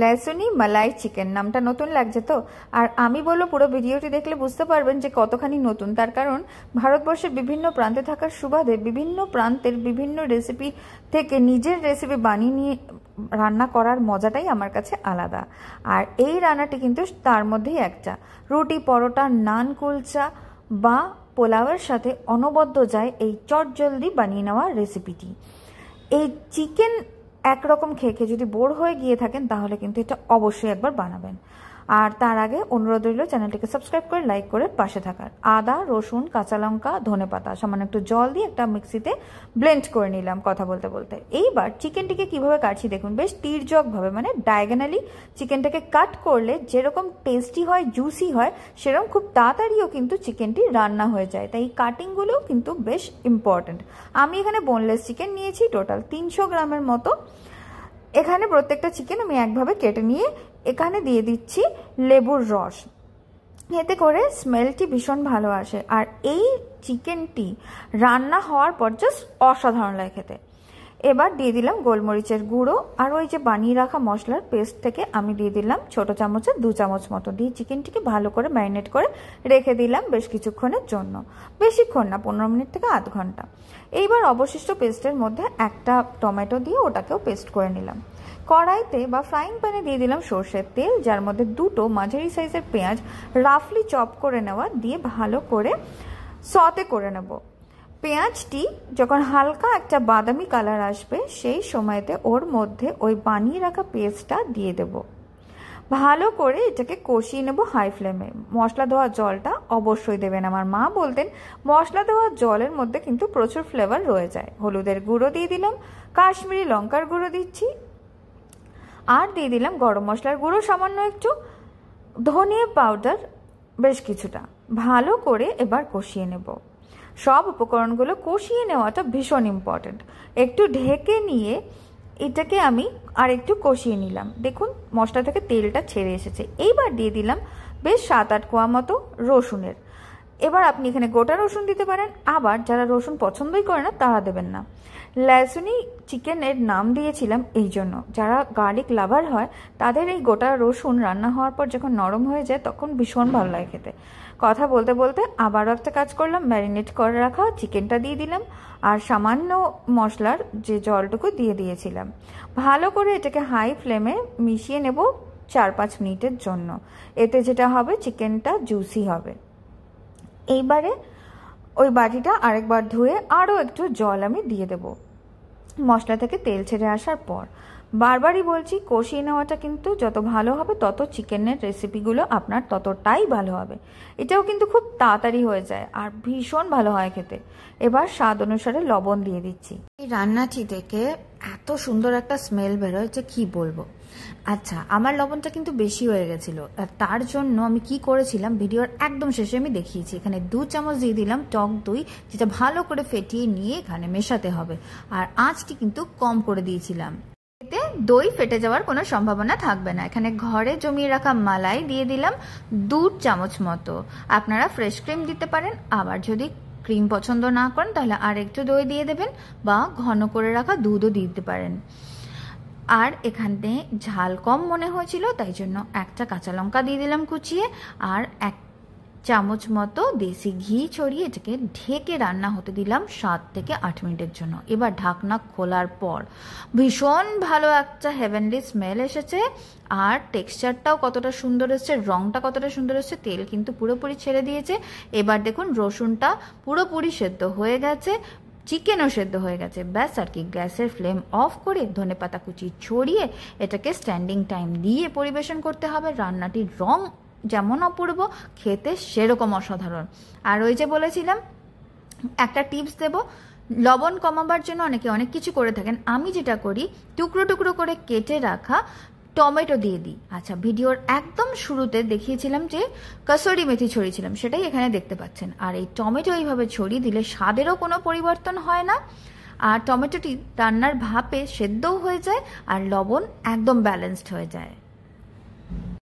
লেসুনি মালাই chicken নামটা নতুন লাগছে তো। আর আমি বলবো পুরো ভিডিওটি দেখলে বুঝতে পারবেন যে কতখানি নতুন। তার কারণ ভারতবর্ষের বিভিন্ন প্রান্তে থাকার সুবাদে বিভিন্ন প্রান্তের বিভিন্ন রেসিপি থেকে নিজের রেসিপি বানিয়ে নিয়ে রান্না করার মজাটাই আমার কাছে আলাদা। আর এই রান্নাটি কিন্তু তার মধ্যেই একটা। রুটি, পরোটা, নান, কুলচা বা পোলাওয়ের সাথে অনবদ্য যায় এই চটজলদি বানিয়ে নেওয়া রেসিপিটি। এই চিকেন একরকম খেয়ে খেয়ে যদি বোর হয়ে গিয়ে থাকেন তাহলে কিন্তু এটা অবশ্যই একবার বানাবেন। আর তার আগে অনুরোধ রইল চ্যানেলটিকে সাবস্ক্রাইব করে লাইক করে পাশে থাকার। আদা, রসুন, কাঁচা লঙ্কা, ধনেপাতা সামান্য একটু জল দিয়ে একটা মিক্সিতে ব্লেন্ড করে নিলাম কথা বলতে বলতে। এইবার চিকেনটিকে কিভাবে কাটছি দেখুন, বেশ তির্যকভাবে মানে ডায়াগোনালি চিকেনটাকে কাট করলে যেরকম টেস্টি হয়, জুসি হয়, সেরকম খুব তাড়াতাড়িও কিন্তু চিকেনটি রান্না হয়ে যায়। তাই এই কাটিংগুলোও কিন্তু বেশ ইম্পর্ট্যান্ট। আমি এখানে বোনলেস চিকেন নিয়েছি টোটাল 300 গ্রামের মতো। এখানে প্রত্যেকটা চিকেন আমি একভাবে কেটে নিয়ে এখানে দিয়ে দিচ্ছি লেবুর রস, এতে করে স্মেলটি ভীষণ ভালো আসে। আর এই চিকেনটি রান্না হওয়ার পর জাস্ট অসাধারণ লাগে খেতে। এবার দিয়ে দিলাম গোলমরিচের গুঁড়ো, আর ওই যে বানিয়ে রাখা মশলার পেস্ট থেকে আমি দিয়ে দিলাম ছোটো চামচের 2 চামচ মতো দিয়ে চিকেনটিকে ভালো করে ম্যারিনেট করে রেখে দিলাম বেশ কিছুক্ষণের জন্য। বেশিক্ষণ না, 15 মিনিট থেকে আধ ঘন্টা। এইবার অবশিষ্ট পেস্টের মধ্যে একটা টমেটো দিয়ে ওটাকেও পেস্ট করে নিলাম। কড়াইতে বা ফ্রাইং প্যানে দিয়ে দিলাম সর্ষের তেল, যার মধ্যে 2টো মাঝারি সাইজের পেঁয়াজ রাফলি চপ করে নেওয়া দিয়ে ভালো করে সতে করে নেব। পেঁয়াজটি যখন হালকা একটা বাদামি কালার আসবে সেই সময়তে ওর মধ্যে ওই বানিয়ে রাখা পেস্টটা দিয়ে দেব। ভালো করে এটাকে কষিয়ে নেব হাই ফ্লেমে। মশলা ধোয়া জলটা অবশ্যই দেবেন। আমার মা বলতেন মশলা ধোয়া জলের মধ্যে কিন্তু প্রচুর ফ্লেভার রয়ে যায়। হলুদের গুঁড়ো দিয়ে দিলাম, কাশ্মীরি লঙ্কার গুঁড়ো দিচ্ছি, আর দিয়ে দিলাম গরম মশলার গুঁড়ো সামান্য একটু, ধনিয়া পাউডার বেশ কিছুটা। ভালো করে এবার কষিয়ে নেব। সব উপকরণগুলো কষিয়ে নেওয়াটা ভীষণ ইম্পর্ট্যান্ট। একটু ঢেকে নিয়ে এটাকে আমি আর একটু কষিয়ে নিলাম। দেখুন মশলা থেকে তেলটা ছেড়ে এসেছে। এইবার দিয়ে দিলাম বেশ 7-8 কোয়া মতো রসুনের। এবার আপনি এখানে গোটা রসুন দিতে পারেন, আবার যারা রসুন পছন্দই করে না তারা দেবেন না। লেসুনি চিকেনের নাম দিয়েছিলাম এই জন্য, যারা গার্লিক লাভার হয় তাদের এই গোটা রসুন রান্না হওয়ার পর যখন নরম হয়ে যায় তখন ভীষণ ভালো লাগে খেতে। কথা বলতে বলতে আবারও একটা কাজ করলাম, ম্যারিনেট করে রাখা চিকেনটা দিয়ে দিলাম আর সামান্য মশলার যে জলটুকু দিয়ে দিয়েছিলাম। ভালো করে এটাকে হাই ফ্লেমে মিশিয়ে নেব 4-5 মিনিটের জন্য। এতে যেটা হবে চিকেনটা জুসি হবে। এইবারে ওই বাটিটা আরেকবার ধুয়ে আরও একটু জল আমি দিয়ে দেব মশলা থেকে তেল ছেড়ে আসার পর। বারবারই বলছি কষিয়ে নেওয়াটা কিন্তু যত ভালো হবে তত চিকেনের রেসিপিগুলো আপনার ততটাই ভালো হবে। এটাও কিন্তু খুব তাড়াতাড়ি হয়ে যায় আর ভীষণ ভালো হয় খেতে। এবার স্বাদ অনুসারে লবণ দিয়ে দিচ্ছি। এই রান্নাটি থেকে এত সুন্দর একটা স্মেল বেরোয় যে কি বলবো। আচ্ছা, আমার লবণটা কিন্তু বেশি হয়ে গেছিল, আর তার জন্য আমি কি করেছিলাম ভিডিওর একদম শেষে আমি দেখিয়েছি। এখানে 2 চামচ দিয়ে দিলাম টক দই, যেটা ভালো করে ফেটিয়ে নিয়ে এখানে মেশাতে হবে। আর আঁচটি কিন্তু কম করে দিয়েছিলাম, এতে দই ফেটে যাওয়ার কোনো সম্ভাবনা থাকবে না। এখানে ঘরে জমিয়ে রাখা মালাই দিয়ে দিলাম 2 চামচ মতো। আপনারা ফ্রেশ ক্রিম দিতে পারেন, আবার যদি ক্রিম পছন্দ না করেন তাহলে আর একটু দই দিয়ে দেবেন বা ঘন করে রাখা দুধও দিতে পারেন। আর এখানে ঝাল কম মনে হয়েছিল তাই জন্য একটা কাঁচা লঙ্কা দিয়ে দিলাম কুচিয়ে, আর 1 চামচ মতো দেশি ঘি ছড়িয়ে এটাকে ঢেকে রান্না হতে দিলাম 7 থেকে 8 মিনিটের জন্য। এবার ঢাকনা খোলার পর ভীষণ ভালো একটা হেভেনলি স্মেল এসেছে, আর টেক্সচারটাও কতটা সুন্দর এসেছে, রংটা কতটা সুন্দর এসেছে, তেল কিন্তু পুরোপুরি ছেড়ে দিয়েছে। এবার দেখুন রসুনটা পুরোপুরি সেদ্ধ হয়ে গেছে, চিকেনও সেদ্ধ হয়ে গেছে। ব্যাস আর কি, গ্যাসের ফ্লেম অফ করে ধনেপাতা কুচি ছড়িয়ে এটাকে স্ট্যান্ডিং টাইম দিয়ে পরিবেশন করতে হবে। রান্নাটির রং যেমন অপূর্ব, খেতে সেরকম অসাধারণ। আর ওই যে বলেছিলাম একটা টিপস দেব, লবণ কমাবার জন্য অনেকে অনেক কিছু করে থাকেন। আমি যেটা করি, টুকরো টুকরো করে কেটে রাখা টমেটো দিয়ে দিই। আচ্ছা, ভিডিওর একদম শুরুতে দেখিয়েছিলাম যে কসুরি মেথি ছড়িয়েছিলাম, সেটাই এখানে দেখতে পাচ্ছেন। আর এই টমেটো এইভাবে ছড়িয়ে দিলে স্বাদেরও কোনো পরিবর্তন হয় না, আর টমেটোটি রান্নার ভাপে সেদ্ধও হয়ে যায়, আর লবণ একদম ব্যালেন্সড হয়ে যায়।